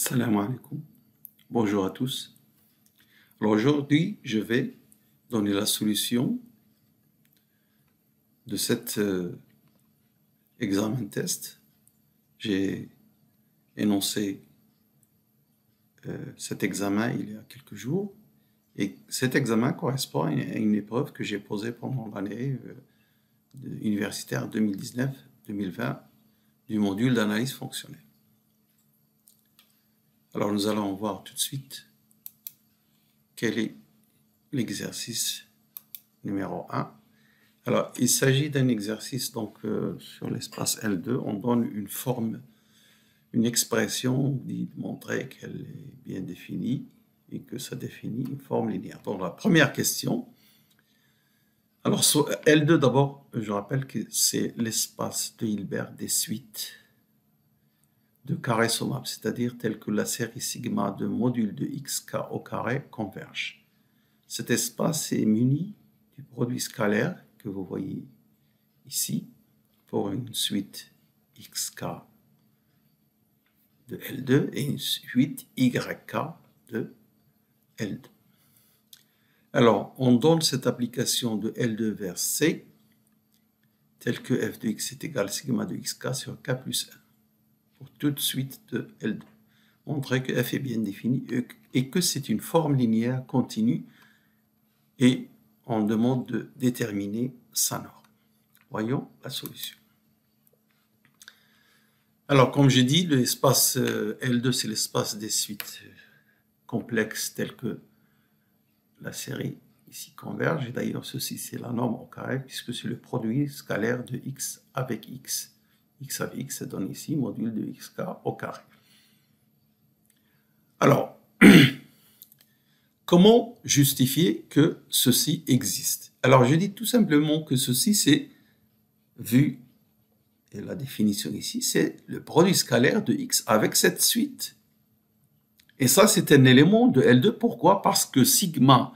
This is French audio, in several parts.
Salam alaikum. Bonjour à tous. Alors aujourd'hui, je vais donner la solution de cet examen test. J'ai énoncé cet examen il y a quelques jours et cet examen correspond à une épreuve que j'ai posée pendant l'année universitaire 2019-2020 du module d'analyse fonctionnelle. Alors nous allons voir tout de suite quel est l'exercice numéro 1. Alors il s'agit d'un exercice donc sur l'espace L2, on donne une forme, une expression, on dit de montrer qu'elle est bien définie et que ça définit une forme linéaire. Donc la première question, alors sur L2 d'abord, je rappelle que c'est l'espace de Hilbert des suites de carrés sommables, c'est-à-dire tel que la série sigma de module de xk au carré converge. Cet espace est muni du produit scalaire que vous voyez ici pour une suite xk de L2 et une suite yk de L2. Alors, on donne cette application de L2 vers C telle que f de x est égal à sigma de xk sur k plus 1. Pour toute suite de L2. Montrer que f est bien défini et que c'est une forme linéaire continue et on demande de déterminer sa norme. Voyons la solution. Alors, comme j'ai dit, l'espace L2, c'est l'espace des suites complexes telles que la série ici converge. Et d'ailleurs, ceci, c'est la norme au carré puisque c'est le produit scalaire de x avec x. X avec x, ça donne ici module de xk au carré. Alors, comment justifier que ceci existe? Alors, je dis tout simplement que ceci, c'est, vu, et la définition ici, c'est le produit scalaire de x avec cette suite. Et ça, c'est un élément de L2. Pourquoi? Parce que sigma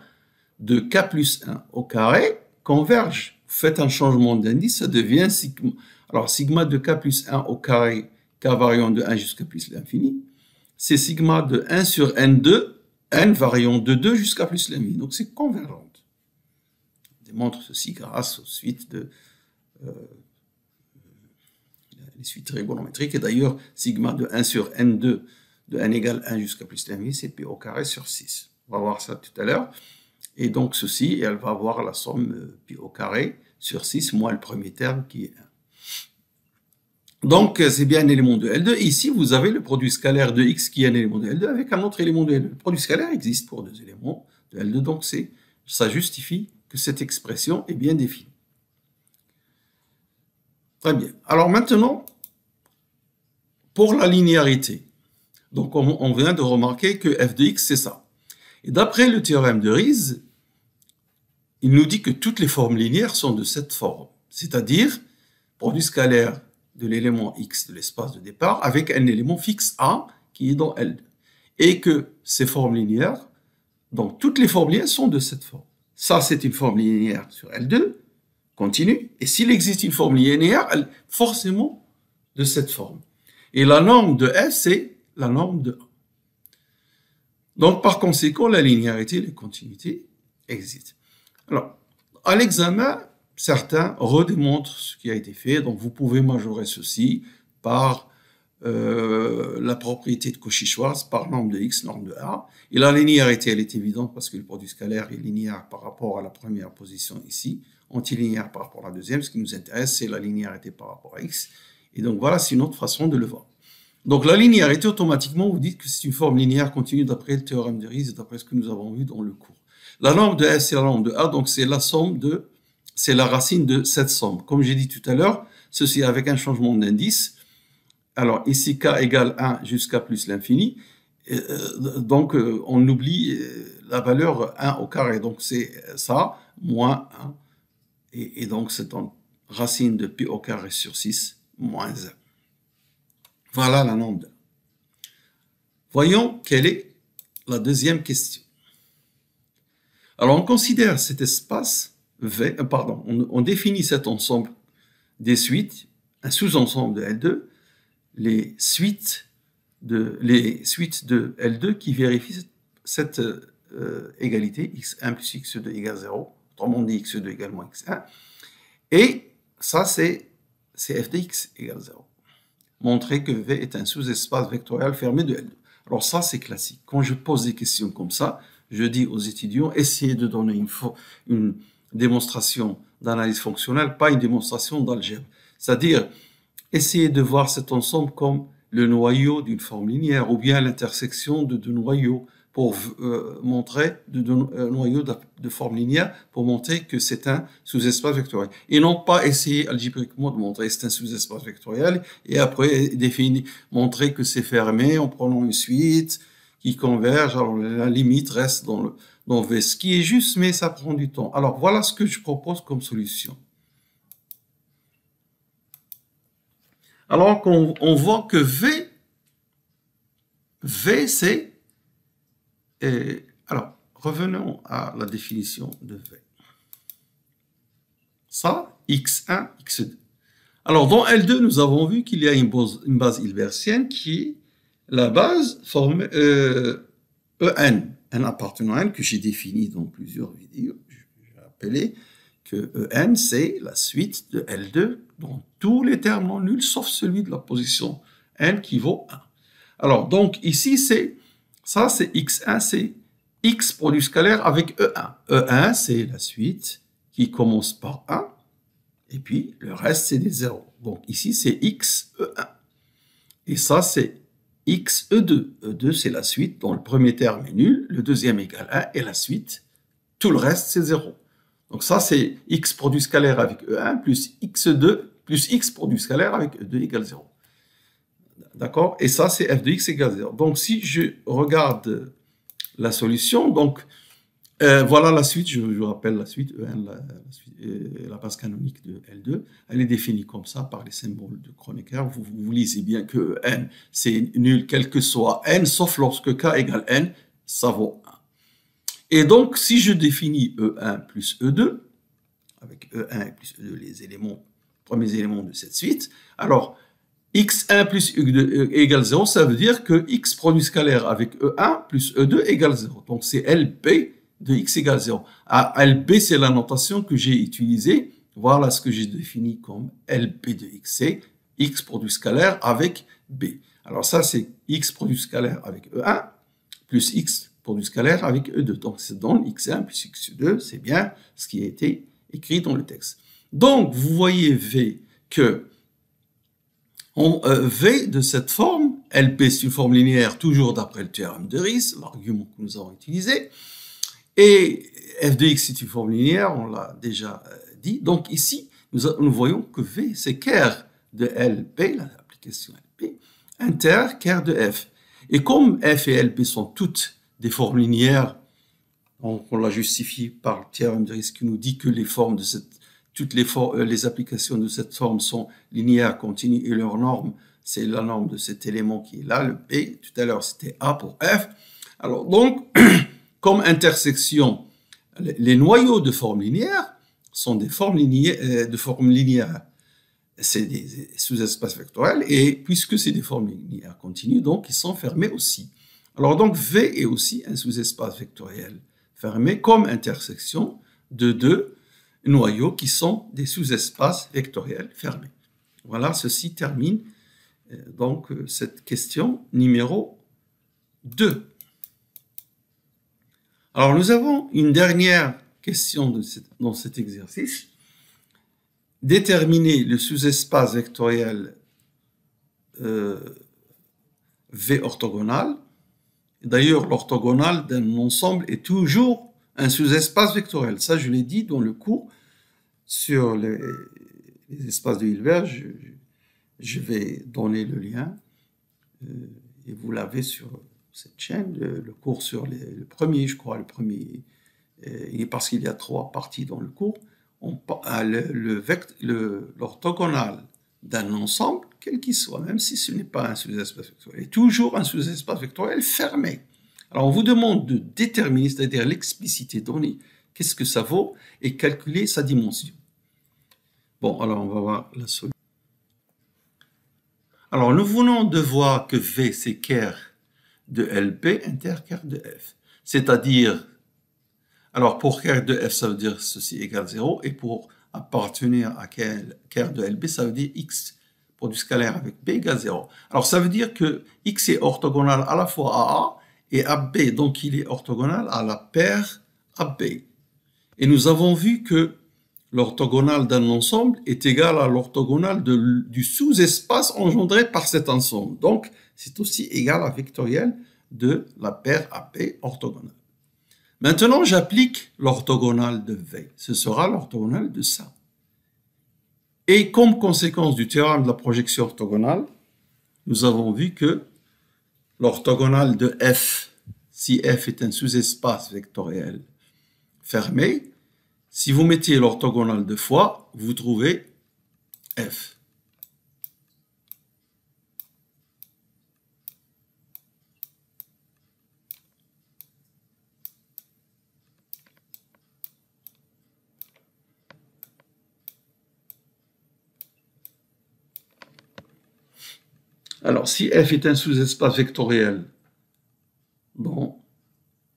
de k plus 1 au carré converge. Vous faites un changement d'indice, ça devient sigma. Alors, sigma de k plus 1 au carré, k variant de 1 jusqu'à plus l'infini, c'est sigma de 1 sur n2, n variant de 2 jusqu'à plus l'infini. Donc, c'est convergente. On démontre ceci grâce aux suites les suites trigonométriques. Et d'ailleurs, sigma de 1 sur n2 de n égale 1 jusqu'à plus l'infini, c'est p au carré sur 6. On va voir ça tout à l'heure. Et donc, ceci, elle va avoir la somme pi au carré sur 6 moins le premier terme qui est 1. Donc, c'est bien un élément de L2. Et ici, vous avez le produit scalaire de x qui est un élément de L2 avec un autre élément de L2. Le produit scalaire existe pour deux éléments de L2. Donc, ça justifie que cette expression est bien définie. Très bien. Alors maintenant, pour la linéarité. Donc, on vient de remarquer que f de x, c'est ça. Et d'après le théorème de Riesz, il nous dit que toutes les formes linéaires sont de cette forme. C'est-à-dire, produit scalaire de l'élément x de l'espace de départ avec un élément fixe A qui est dans L2. Et que ces formes linéaires, donc toutes les formes linéaires sont de cette forme. Ça, c'est une forme linéaire sur L2, continue. Et s'il existe une forme linéaire, elle est forcément de cette forme. Et la norme de F, c'est la norme de A. Donc, par conséquent, la linéarité et la continuité existent. Alors, à l'examen, certains redémontrent ce qui a été fait. Donc, vous pouvez majorer ceci par la propriété de Cauchy-Schwarz, par norme de x, norme de A. Et la linéarité, elle est évidente parce que le produit scalaire est linéaire par rapport à la première position ici, antilinéaire par rapport à la deuxième. Ce qui nous intéresse, c'est la linéarité par rapport à x. Et donc, voilà, c'est une autre façon de le voir. Donc, la linéarité, automatiquement, vous dites que c'est une forme linéaire continue d'après le théorème de Riesz et d'après ce que nous avons vu dans le cours. La norme de F, c'est la norme de A, donc c'est la somme c'est la racine de cette somme. Comme j'ai dit tout à l'heure, ceci avec un changement d'indice. Alors, ici, k égale 1 jusqu'à plus l'infini. Donc, on oublie la valeur 1 au carré. Donc, c'est ça, moins 1. Et donc, c'est en racine de pi au carré sur 6, moins 1. Voilà la norme de A. Voyons quelle est la deuxième question. Alors, on considère cet espace V, on définit cet ensemble des suites, un sous-ensemble de L2, les suites les suites de L2 qui vérifient cette égalité, x1 plus x2 égale 0, autrement dit x2 égale moins x1, et ça c'est f de x égale 0. Montrer que V est un sous-espace vectoriel fermé de L2. Alors ça c'est classique. Quand je pose des questions comme ça, je dis aux étudiants, essayez de donner une démonstration d'analyse fonctionnelle, pas une démonstration d'algèbre. C'est-à-dire, essayez de voir cet ensemble comme le noyau d'une forme linéaire ou bien l'intersection de deux noyaux pour montrer noyaux de forme linéaire pour montrer que c'est un sous-espace vectoriel. Et non pas essayer algébriquement de montrer que c'est un sous-espace vectoriel et après montrer que c'est fermé en prenant une suite qui converge. Alors la limite reste dans V, ce qui est juste, mais ça prend du temps. Alors voilà ce que je propose comme solution. Alors qu'on voit que V c'est... alors, revenons à la définition de V. Ça, x1, x2. Alors, dans L2, nous avons vu qu'il y a une base hilbertienne qui est la base formée En, n appartenant à N, que j'ai défini dans plusieurs vidéos. Je vais rappeler que En, c'est la suite de L2 dans tous les termes non nuls, sauf celui de la position N qui vaut 1. Alors, donc, ici, ça, c'est x1, c'est x produit scalaire avec E1. E1, c'est la suite qui commence par 1, et puis le reste, c'est des zéros. Donc ici, c'est x E1. Et ça, c'est x E2. E2, c'est la suite dont le premier terme est nul, le deuxième égale 1, et la suite, tout le reste, c'est 0. Donc ça, c'est x produit scalaire avec E1 plus x2 plus x produit scalaire avec E2 égale 0. D'accord? Et ça, c'est f de x égale 0. Donc, si je regarde la solution, donc, voilà la suite, je vous rappelle la suite, E1, la base canonique de L2, elle est définie comme ça par les symboles de Kronecker. Vous lisez bien que N, c'est nul, quel que soit N, sauf lorsque K égale N, ça vaut 1. Et donc, si je définis E1 plus E2, avec E1 et plus E2 les premiers éléments de cette suite, alors, x1 plus e2 égale 0, ça veut dire que x produit scalaire avec E1 plus E2 égale 0. Donc, c'est LB de x égale 0. LB, c'est la notation que j'ai utilisée. Voilà ce que j'ai défini comme LB de x. C'est x produit scalaire avec B. Alors, ça, c'est x produit scalaire avec E1 plus x produit scalaire avec E2. Donc, c'est dans x1 plus x2. C'est bien ce qui a été écrit dans le texte. Donc, vous voyez V que V de cette forme, LP c'est une forme linéaire toujours d'après le théorème de Riesz, l'argument que nous avons utilisé, et f de x c'est une forme linéaire, on l'a déjà dit. Donc ici, nous voyons que V c'est ker de LP, l'application LP, inter ker de F. Et comme F et LP sont toutes des formes linéaires, on l'a justifié par le théorème de Riesz qui nous dit que les formes de toutes les applications de cette forme sont linéaires, continues, et leur norme, c'est la norme de cet élément qui est là, le P. Tout à l'heure, c'était A pour F. Alors, donc, comme intersection, les noyaux de forme linéaire sont des formes linéaires. C'est des sous-espaces vectoriels, et puisque c'est des formes linéaires continues, donc ils sont fermés aussi. Alors, donc, V est aussi un sous-espace vectoriel fermé comme intersection de deux noyaux qui sont des sous-espaces vectoriels fermés. Voilà, ceci termine donc cette question numéro 2. Alors, nous avons une dernière question dans cet exercice. Déterminer le sous-espace vectoriel V orthogonal. D'ailleurs, l'orthogonal d'un ensemble est toujours un sous-espace vectoriel. Ça, je l'ai dit dans le cours sur les espaces de Hilbert. Je vais donner le lien et vous l'avez sur cette chaîne, le cours sur le premier, je crois, parce qu'il y a 3 parties dans le cours. L'orthogonal d'un ensemble, quel qu'il soit, même si ce n'est pas un sous-espace vectoriel, est toujours un sous-espace vectoriel fermé. Alors, on vous demande de déterminer, c'est-à-dire l'explicité donnée, qu'est-ce que ça vaut, et calculer sa dimension. Bon, alors on va voir la solution. Alors, nous venons de voir que V, c'est ker de LP interker de F. C'est-à-dire, alors pour ker de F, ça veut dire ceci égale 0, et pour appartenir à ker de LB, ça veut dire X pour du scalaire avec B égale 0. Alors, ça veut dire que X est orthogonal à la fois à A et à B, donc il est orthogonal à la paire AB. Et nous avons vu que l'orthogonal d'un ensemble est égal à l'orthogonal du sous-espace engendré par cet ensemble. Donc, c'est aussi égal à vectoriel de la paire AP orthogonale. Maintenant, j'applique l'orthogonal de V. Ce sera l'orthogonal de ça. Et comme conséquence du théorème de la projection orthogonale, nous avons vu que l'orthogonal de F, si F est un sous-espace vectoriel fermé, si vous mettez l'orthogonale deux fois, vous trouvez F. Alors, si F est un sous-espace vectoriel dans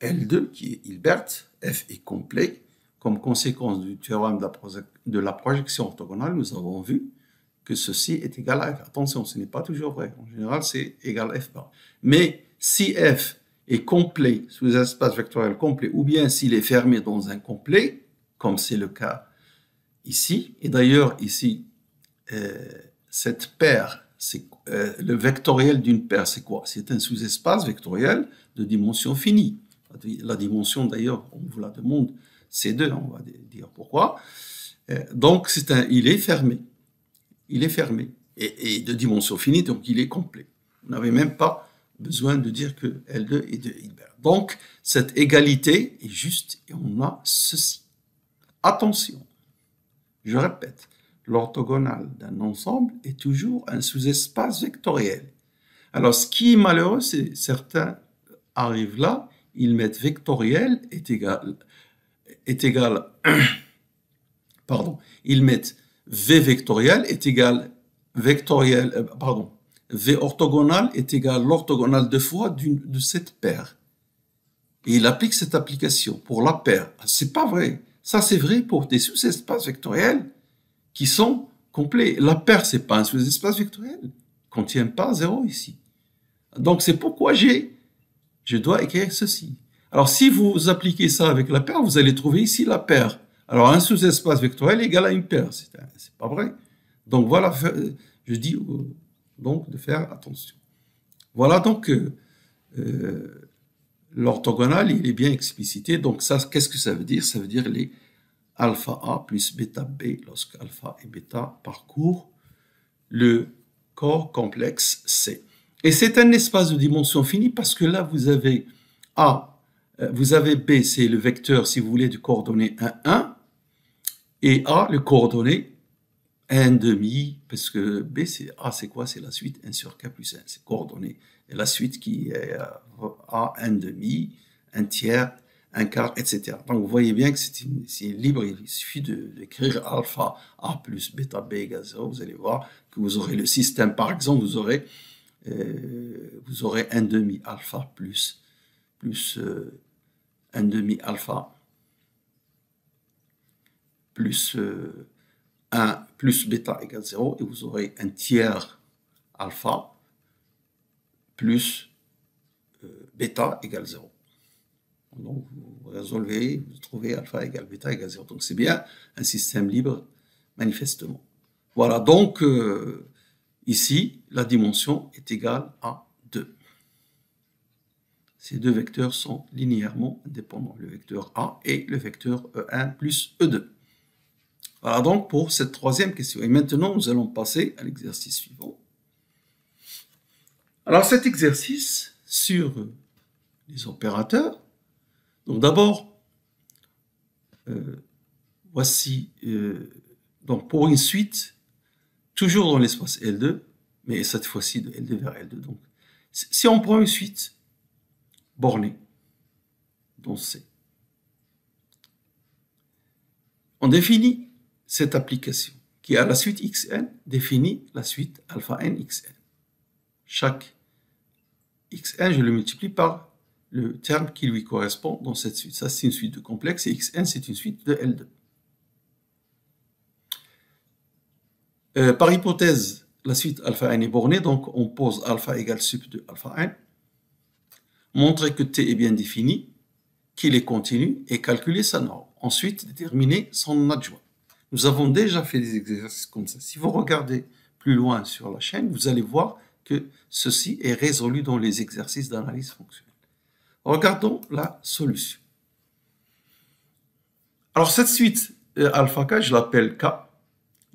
L2, qui est Hilbert, F est complet. Comme conséquence du théorème de la projection orthogonale, nous avons vu que ceci est égal à F. Attention, ce n'est pas toujours vrai. En général, c'est égal à F bar. Mais si F est complet, sous-espace vectoriel complet, ou bien s'il est fermé dans un complet, comme c'est le cas ici, et d'ailleurs ici, cette paire, le vectoriel d'une paire, c'est quoi? C'est un sous-espace vectoriel de dimension finie. La dimension, d'ailleurs, on vous la demande, c'est 2, on va dire pourquoi. Donc, il est fermé. Il est fermé. Et de dimension finie, donc il est complet. Vous n'avez même pas besoin de dire que L2 est de Hilbert. Donc, cette égalité est juste et on a ceci. Attention, je répète, l'orthogonale d'un ensemble est toujours un sous-espace vectoriel. Alors, ce qui est malheureux, c'est certains arrivent là, ils mettent vectoriel est égal pardon, ils mettent V vectoriel est égal vectoriel, V orthogonal est égal l'orthogonale deux fois de cette paire. Et il applique cette application pour la paire. C'est pas vrai. Ça, c'est vrai pour des sous-espaces vectoriels qui sont complets. La paire, c'est pas un sous-espace vectoriel. Il ne contient pas 0 ici. Donc, c'est pourquoi je dois écrire ceci. Alors, si vous appliquez ça avec la paire, vous allez trouver ici la paire. Alors, un sous-espace vectoriel égale à une paire. C'est pas vrai. Donc, voilà, je dis donc de faire attention. Voilà donc l'orthogonale, il est bien explicité. Donc, ça, qu'est-ce que ça veut dire? Ça veut dire les alpha A plus bêta B lorsque alpha et bêta parcourent le corps complexe C. Et c'est un espace de dimension finie parce que là, vous avez A, vous avez B, c'est le vecteur, si vous voulez, du coordonnée 1, 1, et A, le coordonnée 1,5, parce que B, c'est A, c'est quoi? C'est la suite 1 sur K plus 1, c'est coordonnée. Et la suite qui est A, 1,5, 1 tiers, 1 quart, etc. Donc, vous voyez bien que c'est libre, il suffit d'écrire alpha A plus bêta B égale 0, vous allez voir que vous aurez le système, par exemple, vous aurez 1,5 alpha plus 1,5 alpha plus 1 plus bêta égale 0, et vous aurez 1 tiers alpha plus bêta égale 0. Donc, vous résolvez, vous trouvez alpha égale bêta égale 0. Donc, c'est bien un système libre, manifestement. Voilà, donc, ici, la dimension est égale à 2. Ces deux vecteurs sont linéairement indépendants, le vecteur A et le vecteur E1 plus E2. Voilà donc pour cette troisième question. Et maintenant, nous allons passer à l'exercice suivant. Alors, cet exercice sur les opérateurs, donc d'abord, voici, donc pour une suite, toujours dans l'espace L2, mais cette fois-ci de L2 vers L2. Donc, si on prend une suite bornée dans C, on définit cette application qui a la suite xn définit la suite alpha n xn. chaque xn, je le multiplie par le terme qui lui correspond dans cette suite. Ça, c'est une suite de complexe et xn, c'est une suite de L2. Par hypothèse, la suite alpha n est bornée, donc on pose alpha égale sup de alpha n. Montrer que t est bien défini, qu'il est continu et calculer sa norme. Ensuite, déterminer son adjoint. Nous avons déjà fait des exercices comme ça. Si vous regardez plus loin sur la chaîne, vous allez voir que ceci est résolu dans les exercices d'analyse fonctionnelle. Regardons la solution. Alors cette suite alpha k, je l'appelle k.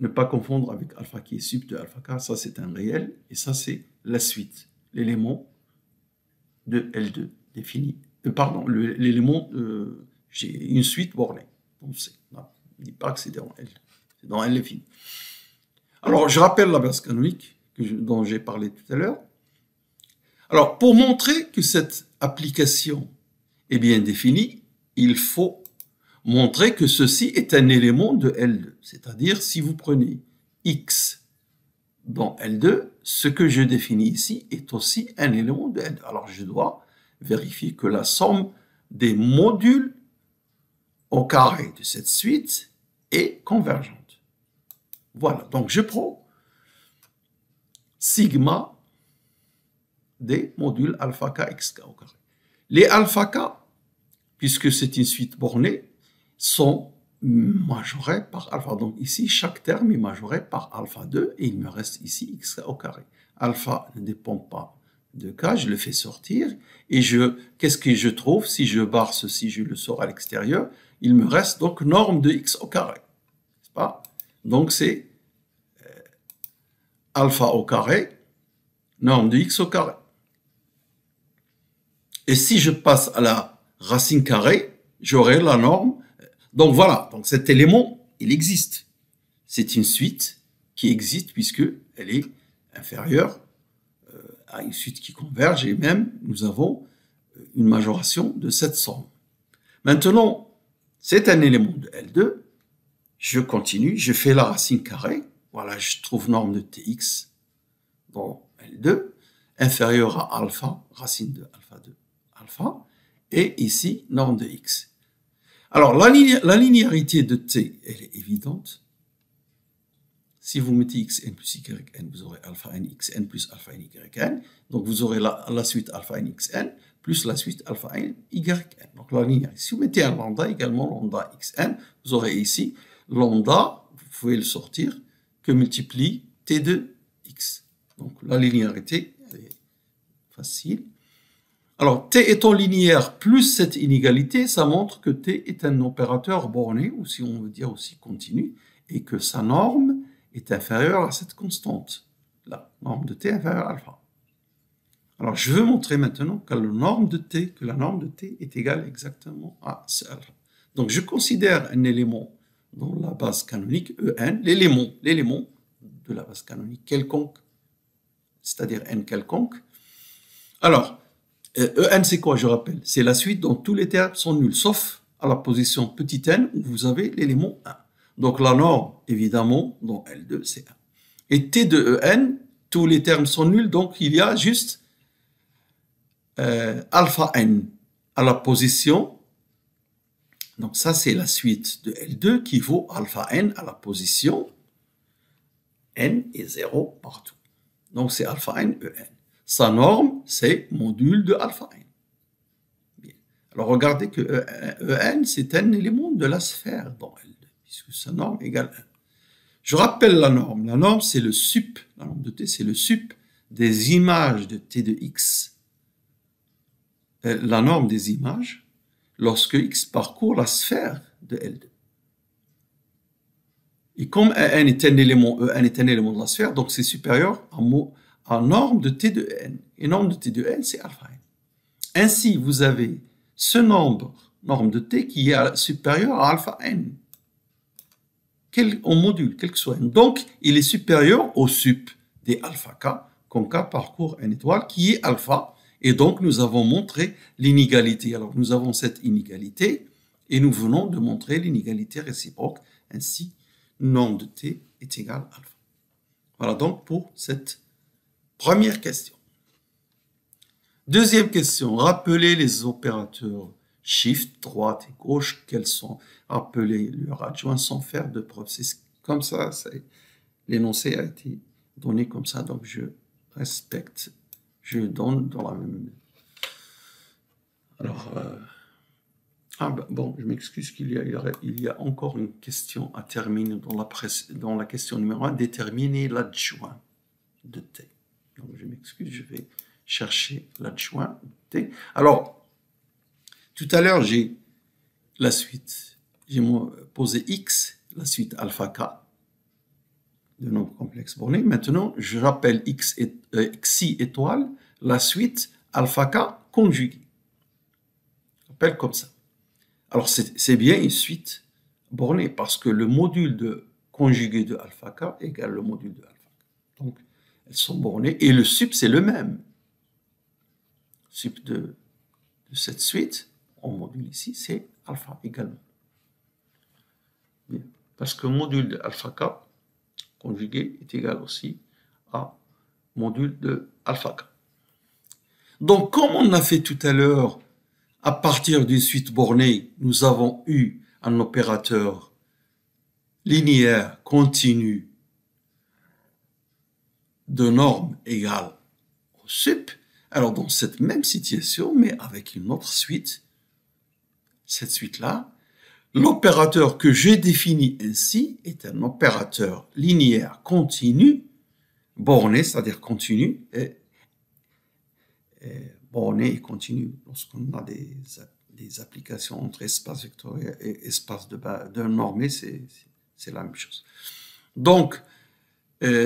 Ne pas confondre avec alpha qui est sup de alpha k, ça c'est un réel, et ça c'est la suite, l'élément de L2 défini. Pardon, l'élément, j'ai une suite bornée. Donc non, ne dis pas que c'est dans L, c'est dans L défini. Alors je rappelle la base canonique dont j'ai parlé tout à l'heure. Alors pour montrer que cette application est bien définie, il faut montrer que ceci est un élément de L2. C'est-à-dire, si vous prenez X dans L2, ce que je définis ici est aussi un élément de L2. Alors, je dois vérifier que la somme des modules au carré de cette suite est convergente. Voilà, donc je prends sigma des modules alpha k xk au carré. Les alpha k, puisque c'est une suite bornée, sont majorés par alpha. Donc ici, chaque terme est majoré par alpha 2 et il me reste ici x au carré. Alpha ne dépend pas de k, je le fais sortir et qu'est-ce que je trouve si je barre ceci, je le sors à l'extérieur, il me reste donc norme de x au carré. N'est-ce pas? Donc c'est alpha au carré, norme de x au carré. Et si je passe à la racine carrée, j'aurai la norme. Donc voilà, donc cet élément, il existe. C'est une suite qui existe puisqu'elle est inférieure à une suite qui converge et même nous avons une majoration de cette somme. Maintenant, c'est un élément de L2. Je continue, je fais la racine carrée. Voilà, je trouve norme de Tx dans L2 inférieure à alpha, racine de alpha 2, alpha, et ici, norme de x. Alors, la linéarité de t, elle est évidente. Si vous mettez xn plus yn, vous aurez alpha n xn plus alpha n yn. Donc, vous aurez la suite alpha n xn plus la suite alpha n yn. Donc, la linéarité. Si vous mettez un lambda, également lambda xn, vous aurez ici lambda, vous pouvez le sortir, que multiplie t de x. Donc, la linéarité, elle est facile. Alors, t étant linéaire plus cette inégalité, ça montre que t est un opérateur borné, ou si on veut dire aussi continu, et que sa norme est inférieure à cette constante. La norme de t est inférieure à alpha. Alors, je veux montrer maintenant que la norme de t est égale exactement à ce alpha. Donc, je considère un élément dans la base canonique, En, l'élément de la base canonique quelconque, c'est-à-dire n quelconque. Alors, En, c'est quoi, je rappelle? C'est la suite dont tous les termes sont nuls, sauf à la position petit n où vous avez l'élément 1. Donc la norme, évidemment, dans L2, c'est 1. Et T de En, tous les termes sont nuls, donc il y a juste alpha n à la position. Donc ça, c'est la suite de L2 qui vaut alpha n à la position n est 0 partout. Donc c'est alpha n, En. Sa norme, c'est module de alpha n. Bien. Alors regardez que En, c'est un élément de la sphère dans L2, puisque sa norme égale 1. Je rappelle la norme. La norme, c'est le sup. La norme de t, c'est le sup des images de t de x. La norme des images lorsque x parcourt la sphère de L2. Et comme En est un élément de la sphère, donc c'est supérieur à norme de t de n. Et norme de t de n, c'est alpha n. Ainsi, vous avez ce nombre, norme de t, qui est supérieur à alpha n. En module, quel que soit n. Donc, il est supérieur au sup des alpha k, comme k parcourt une étoile, qui est alpha. Et donc, nous avons montré l'inégalité. Alors, nous avons cette inégalité, et nous venons de montrer l'inégalité réciproque. Ainsi, norme de t est égale à alpha. Voilà donc pour cette première question. Deuxième question, rappelez les opérateurs shift, droite et gauche, quels sont, rappelez leur adjoint sans faire de preuve. C'est comme ça, l'énoncé a été donné comme ça, donc je respecte, je donne dans la même... Alors, bon, je m'excuse qu'il y a encore une question à terminer dans la question numéro 1, déterminer l'adjoint de T. Donc, je m'excuse, je vais chercher l'adjoint de T. Alors, tout à l'heure, j'ai la suite. J'ai posé X, la suite alpha K, de nombre complexe borné. Maintenant, je rappelle Xi étoile, la suite alpha K conjuguée. Je rappelle comme ça. Alors, c'est bien une suite bornée parce que le module de conjugué de alpha K égale le module de alpha K. Donc, elles sont bornées et le sup, c'est le même. Sup de cette suite, en module ici, c'est alpha également. Bien. Parce que module de alpha K conjugué est égal aussi à module de alpha K. Donc, comme on a fait tout à l'heure, à partir d'une suite bornée, nous avons eu un opérateur linéaire continu de norme égale au sup. Alors, dans cette même situation, mais avec une autre suite, cette suite-là, l'opérateur que j'ai défini ainsi est un opérateur linéaire continu, borné, c'est-à-dire continu, et borné et continu lorsqu'on a des applications entre espace vectoriel et espace de normé, c'est la même chose. Donc,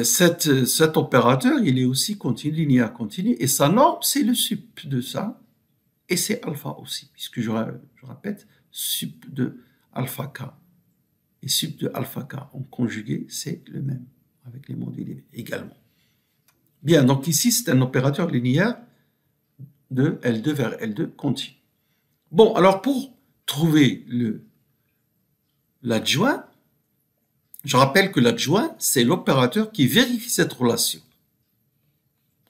cet opérateur, il est aussi continu, linéaire continu, et sa norme, c'est le sup de ça, et c'est alpha aussi, puisque je répète, sup de alpha K et sup de alpha K en conjugué, c'est le même, avec les modules également. Bien, donc ici, c'est un opérateur linéaire de L2 vers L2 continu. Bon, alors pour trouver l'adjoint, je rappelle que l'adjoint, c'est l'opérateur qui vérifie cette relation.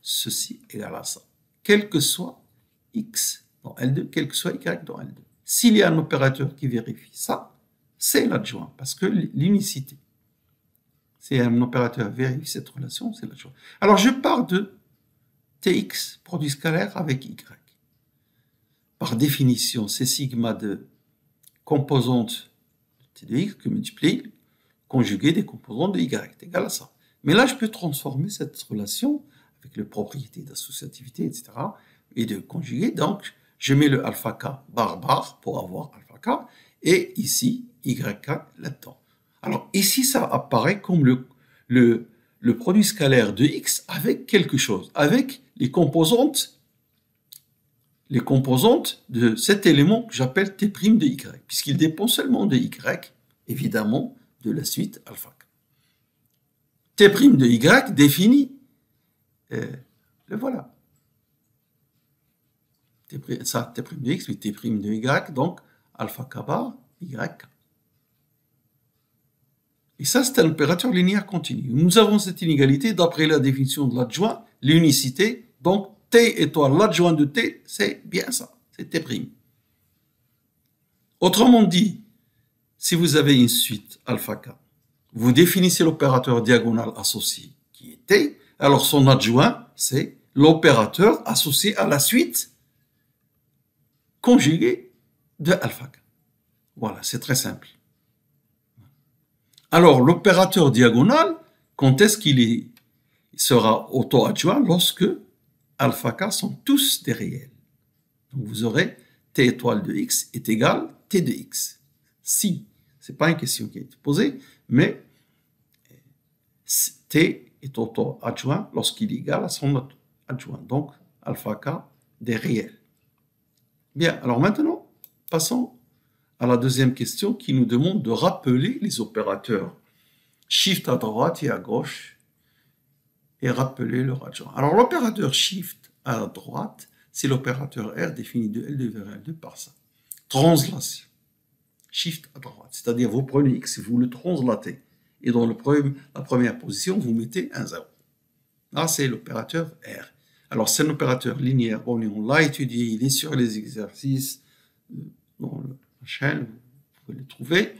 Ceci égale à ça. Quel que soit X dans L2, quel que soit Y dans L2. S'il y a un opérateur qui vérifie ça, c'est l'adjoint, parce que l'unicité. Si un opérateur vérifie cette relation, c'est l'adjoint. Alors, je pars de Tx, produit scalaire, avec Y. Par définition, c'est sigma de composante de T de X que multiplie conjugué des composantes de Y, est égal à ça. Mais là, je peux transformer cette relation avec les propriétés d'associativité, etc., et de conjuguer. Donc, je mets le alpha K barre pour avoir alpha K, et ici, YK là-dedans. Alors, ici, ça apparaît comme le produit scalaire de X avec quelque chose, avec les composantes de cet élément que j'appelle T' de Y, puisqu'il dépend seulement de Y, évidemment, de la suite alpha K. T' de Y définit, le voilà. Ça, T' de X, puis T' de Y, donc alpha K bar, YK. Et ça, c'est un opérateur linéaire continu. Nous avons cette inégalité d'après la définition de l'adjoint, l'unicité, donc T étoile l'adjoint de T, c'est bien ça, c'est T'. Autrement dit, si vous avez une suite alpha K, vous définissez l'opérateur diagonal associé qui est T, alors son adjoint, c'est l'opérateur associé à la suite conjuguée de alpha K. Voilà, c'est très simple. Alors, l'opérateur diagonal, quand est-ce qu'il sera auto-adjoint? Lorsque alpha K sont tous des réels. Donc, vous aurez T étoile de X est égal T de X. Si, ce n'est pas une question qui a été posée, mais T est auto-adjoint lorsqu'il est égal à son adjoint. Donc, alpha K des réels. Bien, alors maintenant, passons à la deuxième question qui nous demande de rappeler les opérateurs shift à droite et à gauche et rappeler leur adjoint. Alors, l'opérateur shift à droite, c'est l'opérateur R défini de L2 vers L2 par ça. Translation. Shift à droite, c'est-à-dire vous prenez X et vous le translatez. Et dans la première position, vous mettez un 0. Là, c'est l'opérateur R. Alors, c'est un opérateur linéaire. Bon, on l'a étudié, il est sur les exercices dans la chaîne, vous pouvez le trouver.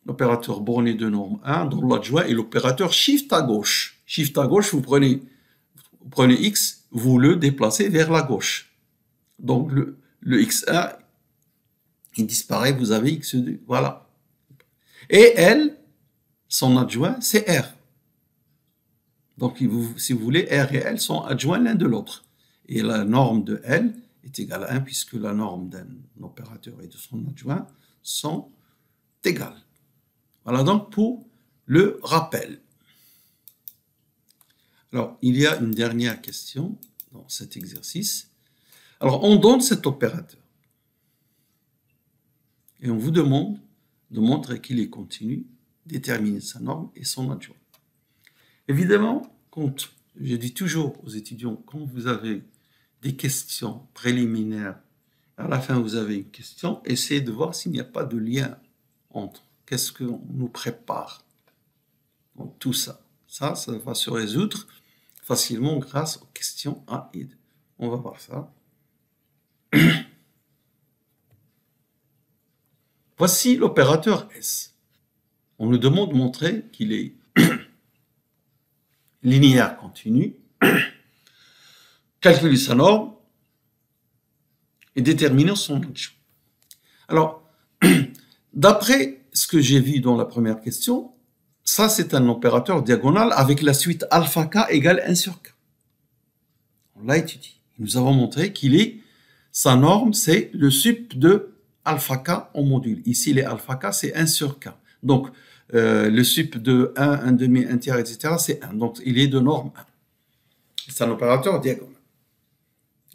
L'opérateur borné de norme 1, dont l'adjoint est l'opérateur shift à gauche. Shift à gauche, vous prenez x, vous le déplacez vers la gauche. Donc, le x1, il disparaît, vous avez x2, voilà. Et L, son adjoint, c'est R. Donc, si vous voulez, R et L sont adjoints l'un de l'autre. Et la norme de L est égale à 1, puisque la norme d'un opérateur et de son adjoint sont égales. Voilà donc pour le rappel. Alors, il y a une dernière question dans cet exercice. Alors, on donne cet opérateur. Et on vous demande de montrer qu'il est continu, déterminer sa norme et son adjoint. Évidemment, quand je dis toujours aux étudiants, quand vous avez des questions préliminaires, à la fin vous avez une question, essayez de voir s'il n'y a pas de lien entre qu'est-ce qu'on nous prépare. Donc tout ça, ça va se résoudre facilement grâce aux questions A et 2. On va voir ça. Voici l'opérateur S. On nous demande de montrer qu'il est linéaire continu, calculer sa norme et déterminer son adjoint. Alors, d'après ce que j'ai vu dans la première question, ça c'est un opérateur diagonal avec la suite alpha k égale 1 sur k. On l'a étudié. Nous avons montré sa norme c'est le sup de alpha k en module. Ici les alpha k c'est 1 sur k. Donc, le sup de 1, 1 demi, 1 tiers, etc. c'est 1. Donc, il est de norme 1. C'est un opérateur diagonal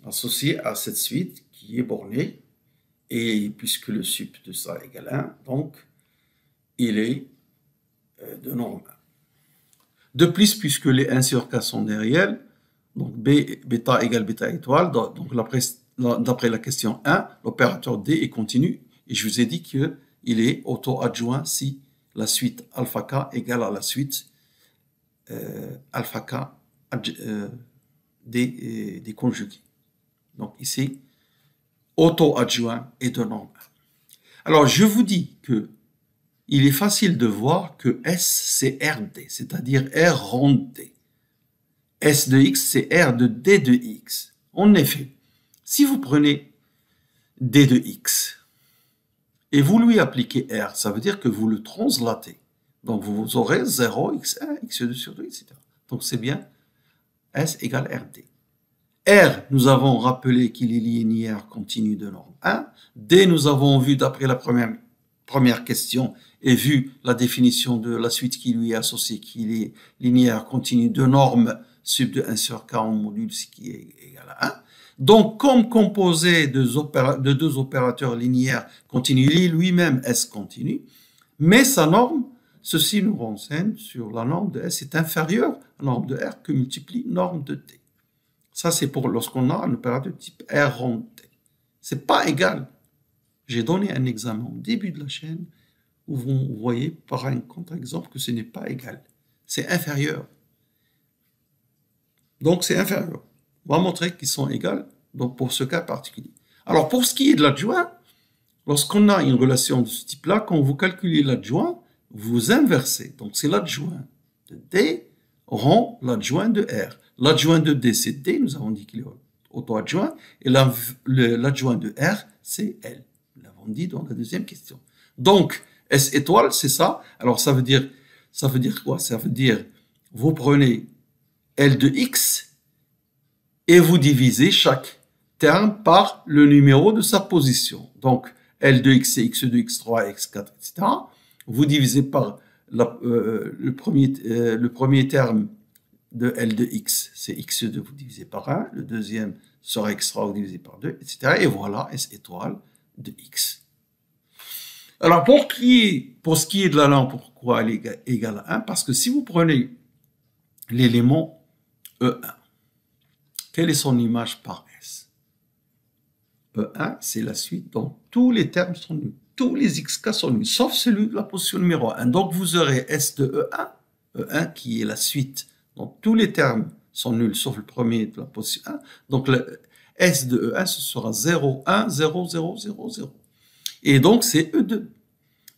associé à cette suite qui est bornée. Et puisque le sup de ça égale 1, donc, il est de norme 1. De plus, puisque les 1 sur k sont des réels, donc bêta égale bêta étoile, donc d'après la question 1, l'opérateur D est continu. Et je vous ai dit qu'il est auto-adjoint si la suite alpha k égale à la suite alpha k des conjugués. Donc ici, auto-adjoint est de norme 1. Alors je vous dis que il est facile de voir que S c'est RD, c'est-à-dire R rond D. S de X c'est R de D de X. En effet, si vous prenez D de X, et vous lui appliquez R, ça veut dire que vous le translatez. Donc, vous aurez 0, x1, x2 sur 2, etc. Donc, c'est bien S égale RD. R, nous avons rappelé qu'il est linéaire continu de norme 1. D, nous avons vu d'après la première question et vu la définition de la suite qui lui est associée qu'il est linéaire continu de norme sub de 1 sur k en module, ce qui est égal à 1. Donc, comme composé de deux opérateurs linéaires continus, il est lui-même S continu, mais sa norme, ceci nous renseigne sur la norme de S est inférieure à la norme de R que multiplie norme de D. Ça, c'est pour lorsqu'on a un opérateur de type R rond D. C'est pas égal. J'ai donné un examen au début de la chaîne où vous voyez par un contre-exemple que ce n'est pas égal. C'est inférieur. Donc, c'est inférieur. On va montrer qu'ils sont égaux donc pour ce cas particulier. Alors, pour ce qui est de l'adjoint, lorsqu'on a une relation de ce type-là, quand vous calculez l'adjoint, vous inversez. Donc, c'est l'adjoint de D rond l'adjoint de R. L'adjoint de D, c'est D, nous avons dit qu'il est auto-adjoint, et l'adjoint de R, c'est L. Nous l'avons dit dans la deuxième question. Donc, S étoile, c'est ça. Alors, ça veut dire quoi? Ça veut dire, vous prenez L de X, et vous divisez chaque terme par le numéro de sa position. Donc, L de X, c'est X2, X3, X4, etc. Vous divisez par le premier terme de L de X, c'est X2, vous divisez par 1. Le deuxième sera X3, vous divisez par 2, etc. Et voilà, S étoile de X. Alors, pour ce qui est de la norme, pourquoi elle est égale à 1? Parce que si vous prenez l'élément E1, quelle est son image par S? E1, c'est la suite dont tous les termes sont nuls. Tous les xk sont nuls, sauf celui de la position numéro 1. Donc, vous aurez S de E1 qui est la suite dont tous les termes sont nuls, sauf le premier de la position 1. Donc, le S de E1, ce sera 0, 1, 0, 0, 0, 0. Et donc, c'est E2.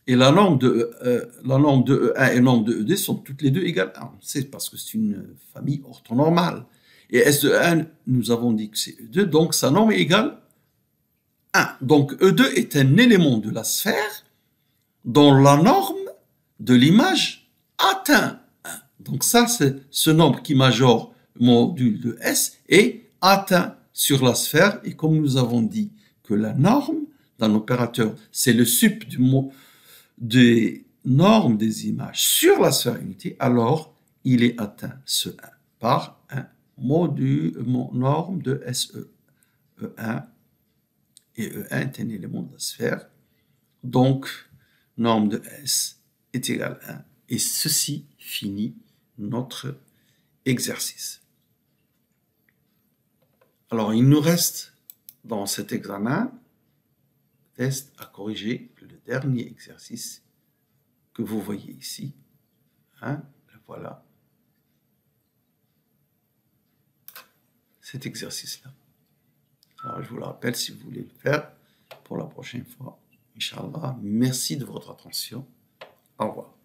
Et la norme de E1 et la norme de E2 sont toutes les deux égales à 1. C'est parce que c'est une famille orthonormale. Et S de E1, nous avons dit que c'est E2, donc sa norme est égale à 1. Donc, E2 est un élément de la sphère dont la norme de l'image atteint 1. Donc ça, c'est ce nombre qui majore le module de S et atteint sur la sphère. Et comme nous avons dit que la norme d'un opérateur, c'est le sup des normes des images sur la sphère unité, alors il est atteint ce 1 par un norme de SE. E1 et E1 est un élément de la sphère. Donc, norme de S est égale à 1. Et ceci finit notre exercice. Alors, il nous reste dans cet examen test à corriger le dernier exercice que vous voyez ici. Hein? Voilà. Cet exercice-là. Alors, je vous le rappelle si vous voulez le faire pour la prochaine fois. Inch'Allah. Merci de votre attention. Au revoir.